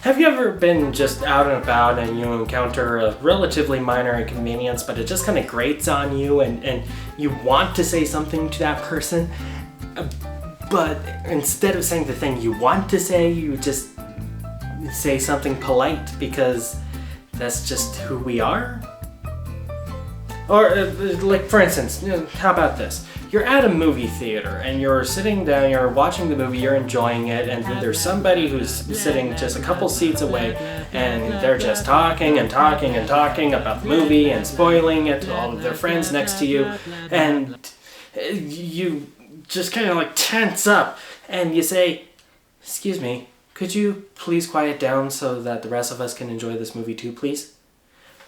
Have you ever been just out and about and you encounter a relatively minor inconvenience, but it just kind of grates on you and you want to say something to that person, but instead of saying the thing you want to say, you just say something polite because that's just who we are? Or, like, for instance, how about this? You're at a movie theater and you're sitting down, you're watching the movie, you're enjoying it, and there's somebody who's sitting just a couple seats away and they're just talking and talking and talking about the movie and spoiling it to all of their friends next to you, and you just kind of like tense up and you say, "Excuse me, could you please quiet down so that the rest of us can enjoy this movie too, please?"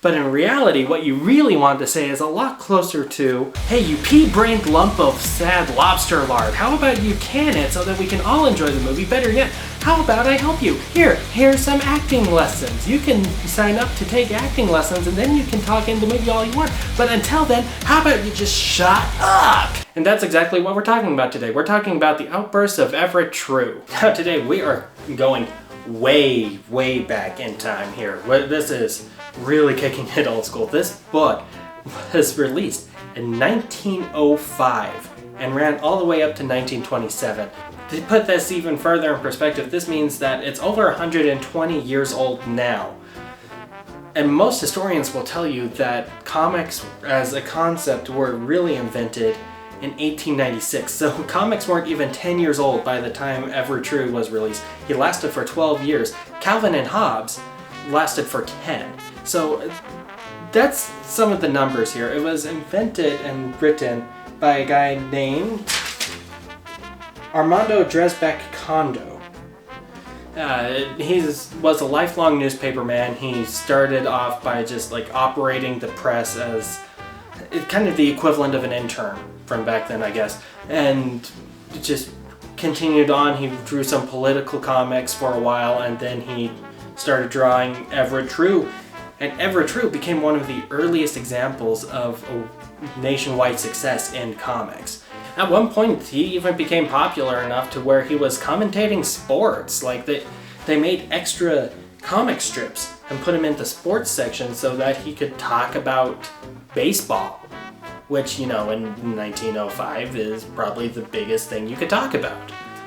But in reality, what you really want to say is a lot closer to, "Hey, you pea-brained lump of sad lobster lard, how about you can it so that we can all enjoy the movie? Better yet, how about I help you? Here's some acting lessons. You can sign up to take acting lessons and then you can talk in the movie all you want. But until then, how about you just shut up?" And that's exactly what we're talking about today. We're talking about the Outbursts of Everett True. Now today we are going way, way back in time here. This is really kicking it old school. This book was released in 1905 and ran all the way up to 1927. To put this even further in perspective, this means that it's over 120 years old now. And most historians will tell you that comics as a concept were really invented in 1896. So comics weren't even 10 years old by the time Everett True was released. He lasted for 12 years. Calvin and Hobbes lasted for 10. So that's some of the numbers here. It was invented and written by a guy named Armando Dresbeck Condo. He was a lifelong newspaperman. He started off by just like operating the press as kind of the equivalent of an intern from back then, I guess, and just continued on. He drew some political comics for a while, and then he started drawing Everett True. And Everett True became one of the earliest examples of a nationwide success in comics. At one point, he even became popular enough to where he was commentating sports. Like, they made extra comic strips and put him in the sports section so that he could talk about baseball, which, in 1905 is probably the biggest thing you could talk about.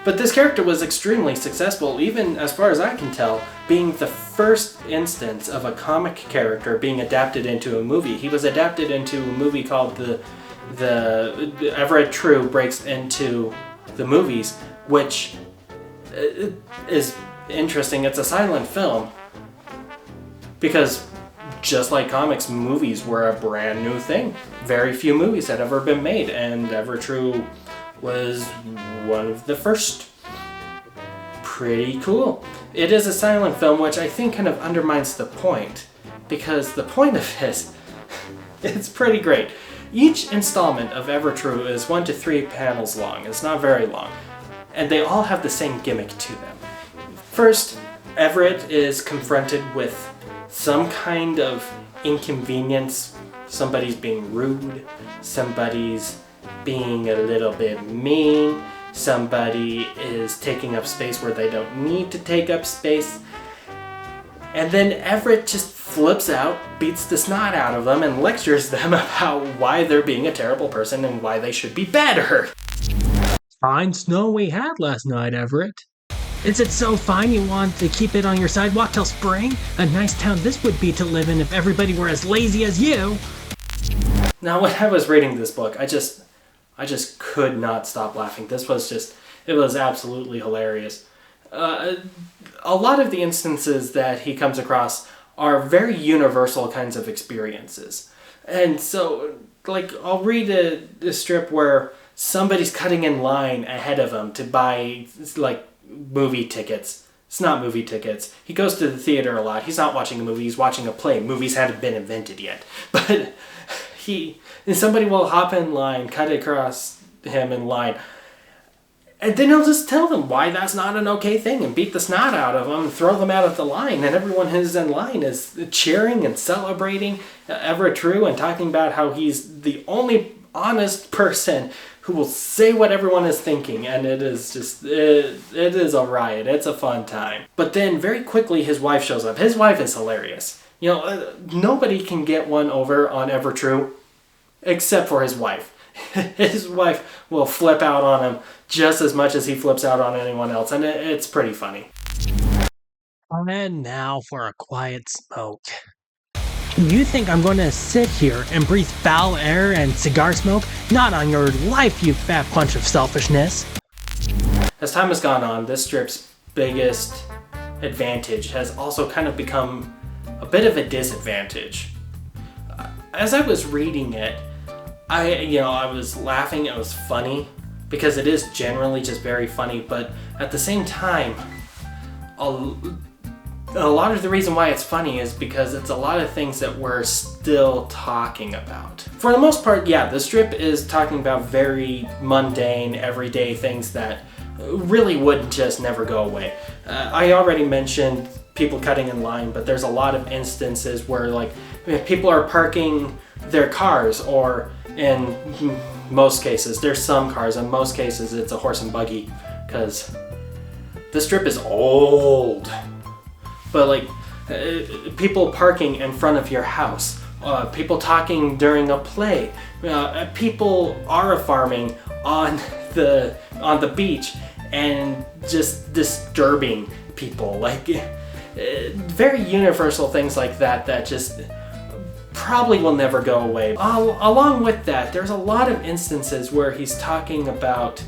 But this character was extremely successful, even as far as I can tell, being the first instance of a comic character being adapted into a movie. He was adapted into a movie called the Everett True Breaks Into the Movies, which is interesting. It's a silent film because just like comics, movies were a brand new thing. Very few movies had ever been made, and Everett True was one of the first. Pretty cool. It is a silent film, which I think kind of undermines the point, because the point of this, it's pretty great. Each installment of Everett True is 1 to 3 panels long. It's not very long, and they all have the same gimmick to them. First, Everett is confronted with some kind of inconvenience. Somebody's being rude, somebody's being a little bit mean, somebody is taking up space where they don't need to take up space, and then Everett just flips out, beats the snot out of them, and lectures them about why they're being a terrible person and why they should be better. Fine snow we had last night, Everett. Is it so fine you want to keep it on your sidewalk till spring? A nice town this would be to live in if everybody were as lazy as you. Now, when I was reading this book, I just could not stop laughing. It was absolutely hilarious. A lot of the instances that he comes across are very universal kinds of experiences. And so, like, I'll read a strip where somebody's cutting in line ahead of him to buy, like, movie tickets. It's not movie tickets. He goes to the theater a lot. He's not watching a movie, he's watching a play. Movies hadn't been invented yet. But somebody will hop in line, cut across him in line, and then he'll just tell them why that's not an okay thing and beat the snot out of them and throw them out of the line. And everyone who's in line is cheering and celebrating Everett True and talking about how he's the only honest person who will say what everyone is thinking, and it is a riot. It's a fun time. But then very quickly his wife shows up. His wife is hilarious. Nobody can get one over on Everett True except for his wife. His wife will flip out on him just as much as he flips out on anyone else, and it's pretty funny. And now for a quiet smoke. You think I'm going to sit here and breathe foul air and cigar smoke? Not on your life, you fat bunch of selfishness. As time has gone on, this strip's biggest advantage has also kind of become a bit of a disadvantage. As I was reading it, I was laughing. It was funny because it is generally just very funny, but at the same time, a lot of the reason why it's funny is because it's a lot of things that we're still talking about. For the most part, yeah, the strip is talking about very mundane, everyday things that really would just never go away. I already mentioned people cutting in line, but there's a lot of instances where people are parking their cars, or in most cases, there's some cars, in most cases it's a horse and buggy, because the strip is old. But people parking in front of your house, people talking during a play, people farming on the beach and just disturbing people, very universal things like that just probably will never go away. Along with that, there's a lot of instances where he's talking about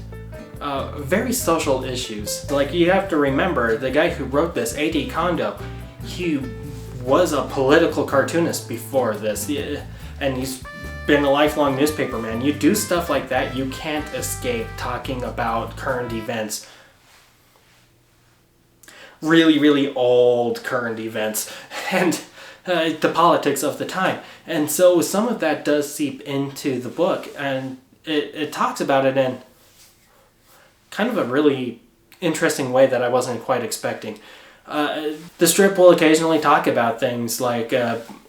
very social issues. You have to remember, the guy who wrote this, A.D. Kondo, he was a political cartoonist before this, and he's been a lifelong newspaper man. You do stuff like that, you can't escape talking about current events. Really, really old current events, and the politics of the time. And so some of that does seep into the book, and it talks about it in kind of a really interesting way that I wasn't quite expecting. The strip will occasionally talk about things like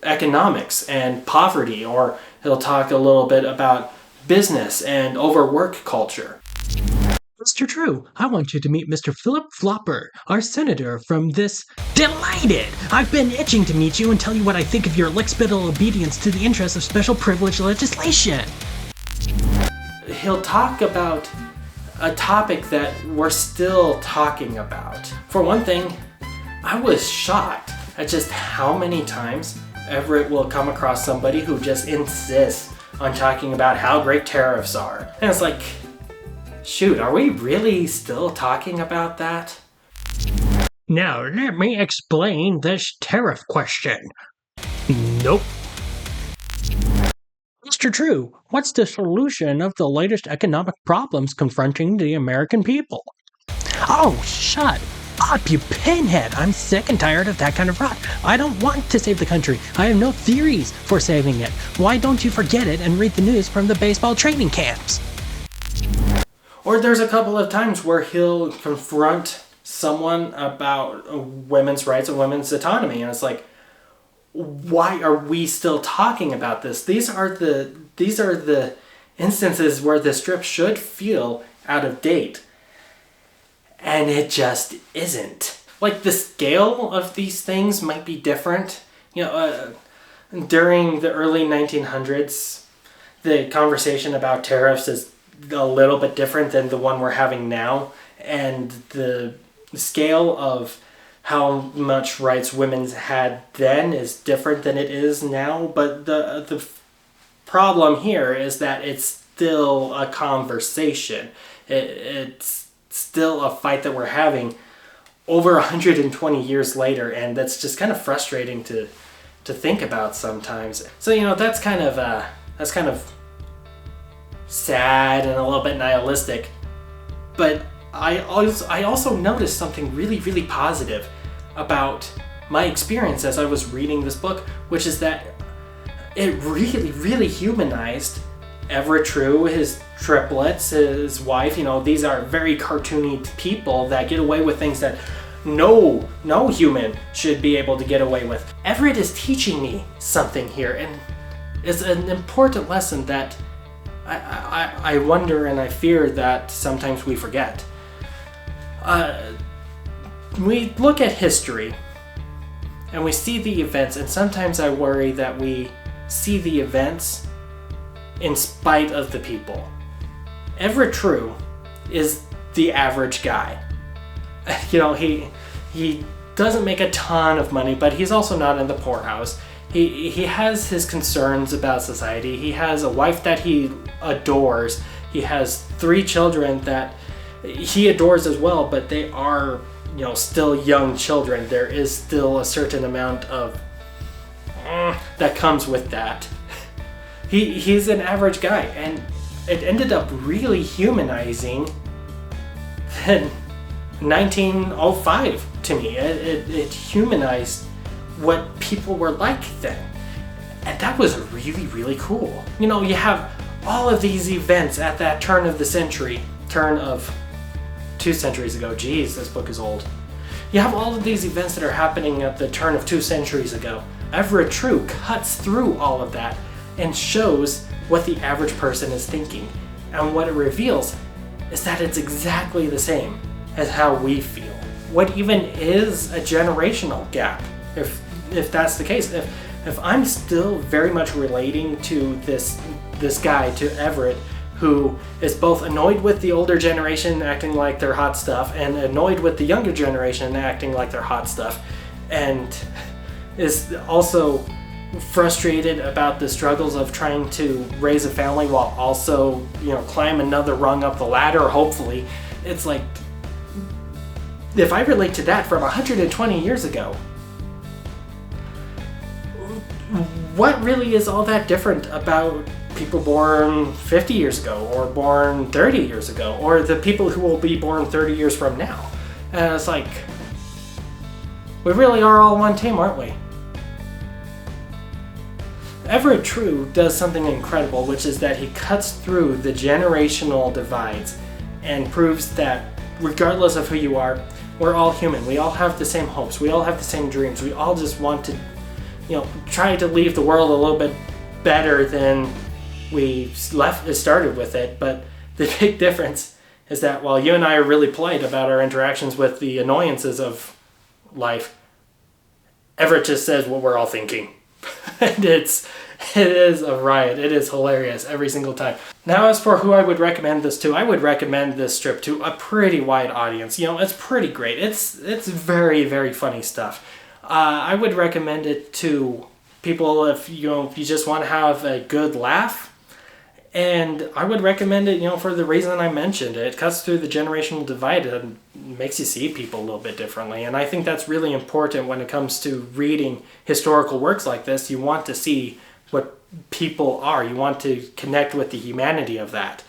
economics and poverty, or he'll talk a little bit about business and overwork culture. Mr. True, I want you to meet Mr. Philip Flopper, our senator from this... Delighted! I've been itching to meet you and tell you what I think of your lickspittle obedience to the interests of special privilege legislation. He'll talk about a topic that we're still talking about. For one thing, I was shocked at just how many times Everett will come across somebody who just insists on talking about how great tariffs are. And it's like, shoot, are we really still talking about that? Now, let me explain this tariff question. Nope. Mr. True, what's the solution of the latest economic problems confronting the American people? Oh, shut up, you pinhead! I'm sick and tired of that kind of rot. I don't want to save the country. I have no theories for saving it. Why don't you forget it and read the news from the baseball training camps? Or there's a couple of times where he'll confront someone about women's rights and women's autonomy, and it's like, why are we still talking about this? These are the instances where the strip should feel out of date, and it just isn't. The scale of these things might be different. During the early 1900s, the conversation about tariffs is a little bit different than the one we're having now, and the scale of how much rights women had then is different than it is now, but the problem here is that it's still a conversation. It's still a fight that we're having over 120 years later, and that's just kind of frustrating to think about sometimes. So that's kind of sad and a little bit nihilistic, but I also noticed something really, really positive about my experience as I was reading this book, which is that it really, really humanized Everett True, his triplets, his wife. These are very cartoony people that get away with things that no human should be able to get away with. Everett is teaching me something here, and it's an important lesson that I wonder and I fear that sometimes we forget. We look at history and we see the events, and sometimes I worry that we see the events in spite of the people. Everett True is the average guy. You know, he doesn't make a ton of money, but he's also not in the poorhouse. He has his concerns about society. He has a wife that he adores. He has 3 children that he adores as well, but they are, you know, still young children. There is still a certain amount of that comes with that. He's an average guy, and it ended up really humanizing in 1905 to me. It humanized what people were like then, and that was really, really cool. You know, you have all of these events at that turn of 2 centuries ago. Geez, this book is old. You have all of these events that are happening at the turn of 2 centuries ago. Everett True cuts through all of that and shows what the average person is thinking, and what it reveals is that it's exactly the same as how we feel. What even is a generational gap, if that's the case? If I'm still very much relating to this guy, to Everett, who is both annoyed with the older generation acting like they're hot stuff and annoyed with the younger generation acting like they're hot stuff, and is also frustrated about the struggles of trying to raise a family while also, you know, climb another rung up the ladder, hopefully. It's like, if I relate to that from 120 years ago, what really is all that different about people born 50 years ago, or born 30 years ago, or the people who will be born 30 years from now? And it's like, we really are all one team, aren't we? Everett True does something incredible, which is that he cuts through the generational divides and proves that regardless of who you are, we're all human. We all have the same hopes. We all have the same dreams. We all just want to, you know, try to leave the world a little bit better than we started with it. But the big difference is that while you and I are really polite about our interactions with the annoyances of life, Everett just says what we're all thinking. And it is a riot. It is hilarious every single time. Now, as for who I would recommend this to, I would recommend this strip to a pretty wide audience. You know, it's pretty great. It's very, very funny stuff. I would recommend it to people if you just want to have a good laugh. And I would recommend it, you know, for the reason I mentioned. It cuts through the generational divide and makes you see people a little bit differently. And I think that's really important when it comes to reading historical works like this. You want to see what people are. You want to connect with the humanity of that.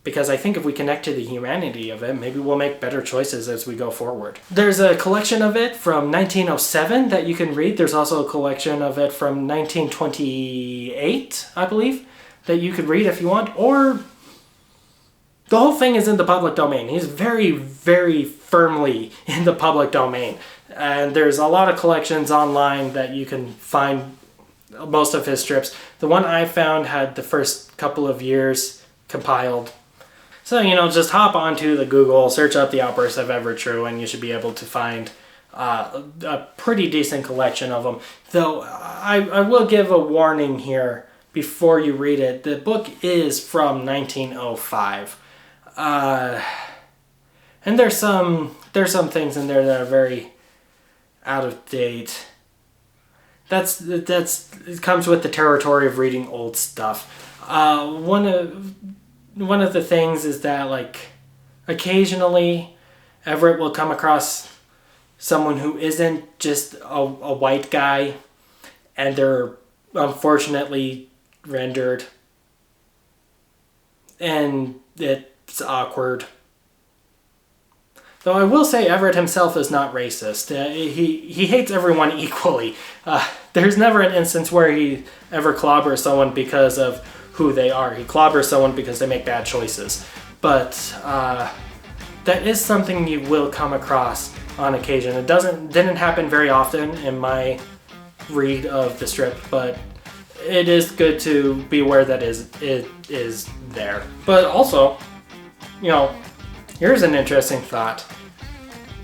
Because I think if we connect to the humanity of it, maybe we'll make better choices as we go forward. There's a collection of it from 1907 that you can read. There's also a collection of it from 1928, I believe, that you could read if you want, or the whole thing is in the public domain. He's very, very firmly in the public domain. And there's a lot of collections online that you can find most of his strips. The one I found had the first couple of years compiled. So, you know, just hop onto the Google, search up the Outbursts of Everett True, and you should be able to find a pretty decent collection of them. Though I will give a warning here before you read it. The book is from 1905. And there's some things in there that are very out of date. It comes with the territory of reading old stuff. One of the things is that, like, occasionally Everett will come across someone who isn't just a white guy, and they're unfortunately rendered, and it's awkward. Though I will say Everett himself is not racist. He hates everyone equally. There's never an instance where he ever clobbers someone because of who they are. He clobbers someone because they make bad choices. But that is something you will come across on occasion. It didn't happen very often in my read of the strip, but it is good to be aware that it is there. But also, here's an interesting thought.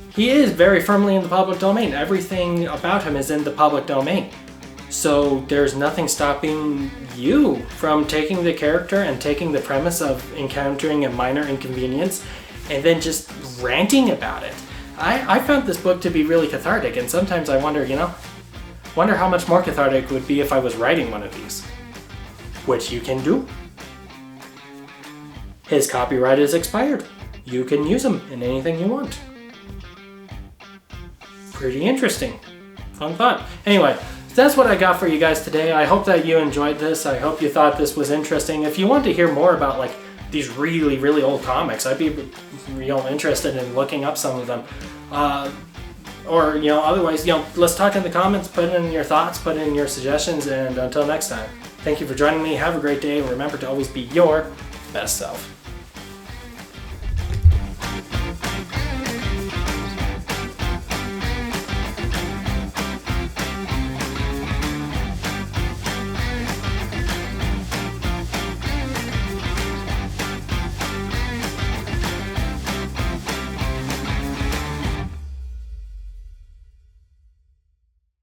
He is very firmly in the public domain. Everything about him is in the public domain. So there's nothing stopping you from taking the character and taking the premise of encountering a minor inconvenience and then just ranting about it. I found this book to be really cathartic, and sometimes I wonder, wonder how much more cathartic it would be if I was writing one of these. Which you can do. His copyright is expired. You can use them in anything you want. Pretty interesting. Fun thought. Anyway, that's what I got for you guys today. I hope that you enjoyed this. I hope you thought this was interesting. If you want to hear more about these really, really old comics, I'd be real interested in looking up some of them. Or otherwise, let's talk in the comments, put in your thoughts, put in your suggestions, and until next time, thank you for joining me. Have a great day, and remember to always be your best self.